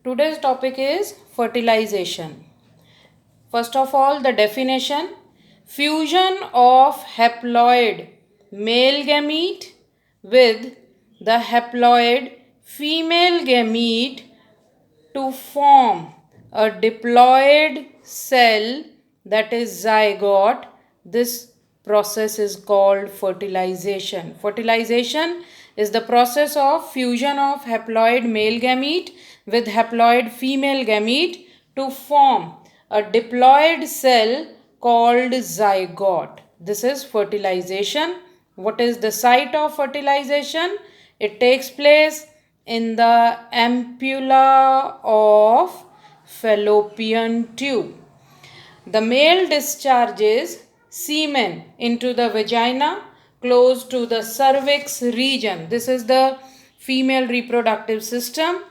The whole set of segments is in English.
Today's topic is fertilization. First of all, the definition: fusion of haploid male gamete with the haploid female gamete to form a diploid cell, that is zygote. This process is called fertilization. Fertilization is the process of fusion of haploid male gamete with haploid female gamete to form a diploid cell called zygote. This is fertilization. What is the site of fertilization? It takes place in the ampulla of fallopian tube. The male discharges semen into the vagina close to the cervix region. This is the female reproductive system,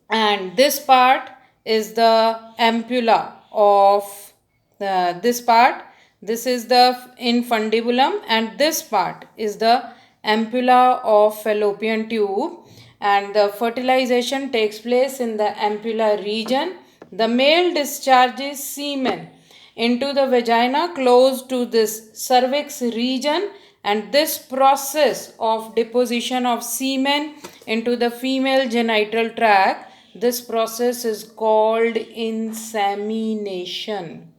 and this part is the ampulla of this part. This is the infundibulum, and this part is the ampulla of fallopian tube, and the fertilization takes place in the ampulla region. The male discharges semen into the vagina close to this cervix region, and this process of deposition of semen into the female genital tract, this process is called insemination.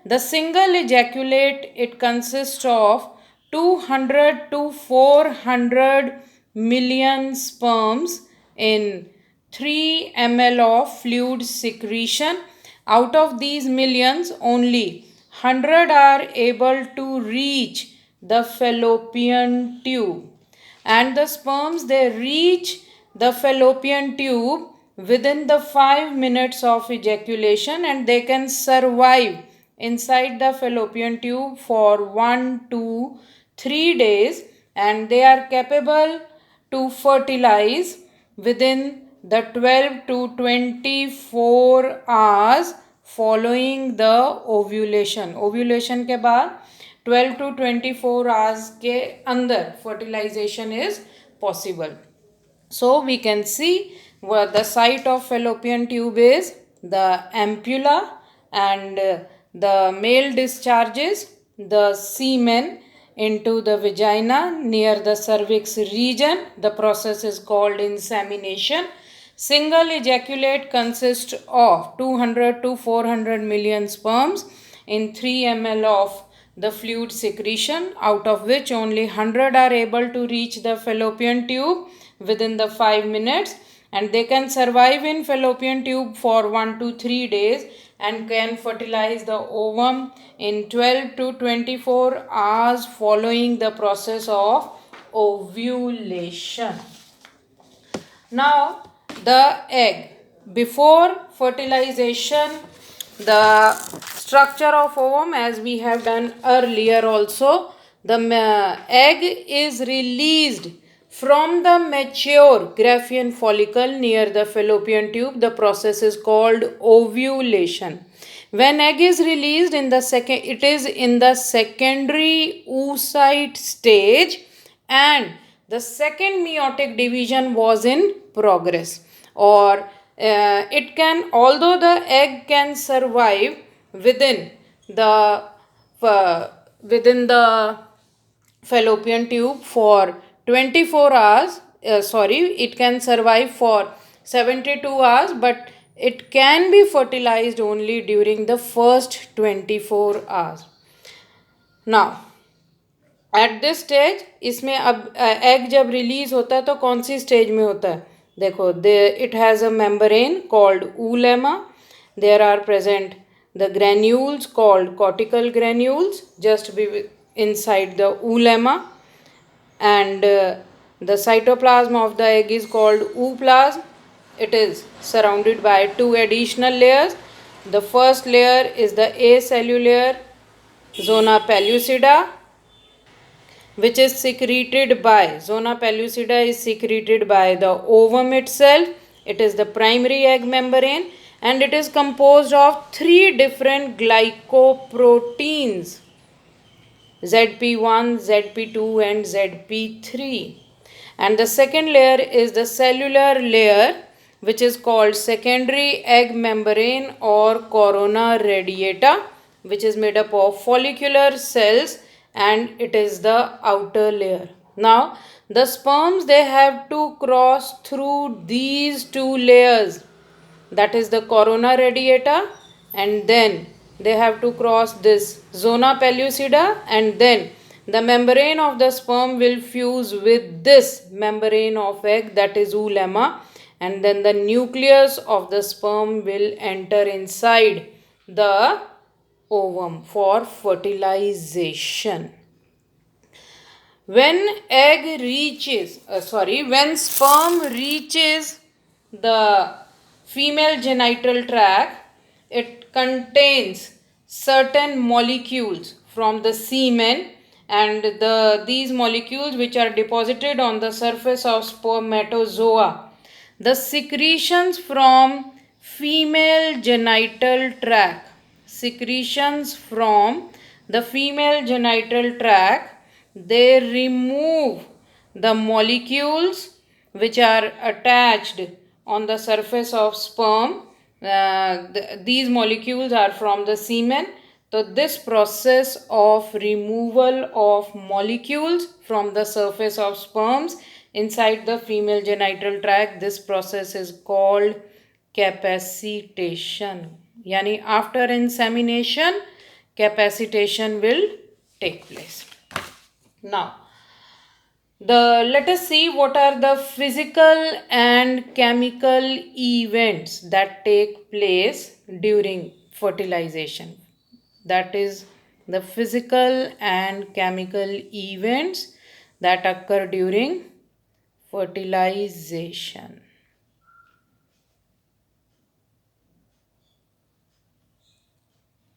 The single ejaculate, it consists of 200 to 400 million sperms in 3 ml of fluid secretion. Out of these millions, only 100 are able to reach the fallopian tube, and the sperms, they reach the fallopian tube within the 5 minutes of ejaculation, and they can survive inside the fallopian tube for 1 to 3 days, and they are capable to fertilize within the 12 to 24 hours following the ovulation. Ovulation के बाद 12 to 24 hours के अंदर fertilization is possible. So we can see where the site of fallopian tube is the ampulla, and the male discharges the semen into the vagina near the cervix region. The process is called insemination. Single ejaculate consists of 200 to 400 million sperms in 3 ml of the fluid secretion, out of which only 100 are able to reach the fallopian tube within the 5 minutes, and they can survive in fallopian tube for 1 to 3 days and can fertilize the ovum in 12 to 24 hours following the process of ovulation. Now, the egg. Before fertilization, the structure of ovum, as we have done earlier also, the egg is released from the mature Graafian follicle near the fallopian tube. The process is called ovulation. When egg is released in the it is in the secondary oocyte stage, and the second meiotic division was in progress. Or it can, although the egg can survive within the fallopian tube for 24 hours, it can survive for 72 hours, but it can be fertilized only during the first 24 hours. Now, at this stage, इसमें अब egg जब release होता है तो कौन सी stage में होता है? देखो, it has a membrane called oolemma. There are present the granules called cortical granules just inside the oolemma, and the cytoplasm of the egg is called ooplasm. It is surrounded by 2 additional layers. The first layer is the acellular zona pellucida, which is secreted by zona pellucida is secreted by the ovum itself. It is the primary egg membrane, and it is composed of 3 different glycoproteins: ZP1, ZP2 and ZP3. And the second layer is the cellular layer, which is called secondary egg membrane or corona radiata, which is made up of follicular cells, and it is the outer layer. Now, the sperms, they have to cross through these two layers, that is the corona radiata, and then they have to cross this zona pellucida, and then the membrane of the sperm will fuse with this membrane of egg, that is oolemma, and then the nucleus of the sperm will enter inside the ovum for fertilization. When when sperm reaches the female genital tract, it contains certain molecules from the semen, and these molecules which are deposited on the surface of spermatozoa. The secretions from female genital tract, secretions from the female genital tract, they remove the molecules which are attached on the surface of sperm. These molecules are from the semen. So this process of removal of molecules from the surface of sperms inside the female genital tract, this process is called capacitation. Yani after insemination, capacitation will take place. Now, let us see what are the physical and chemical events that take place during fertilization. That is the physical and chemical events that occur during fertilization.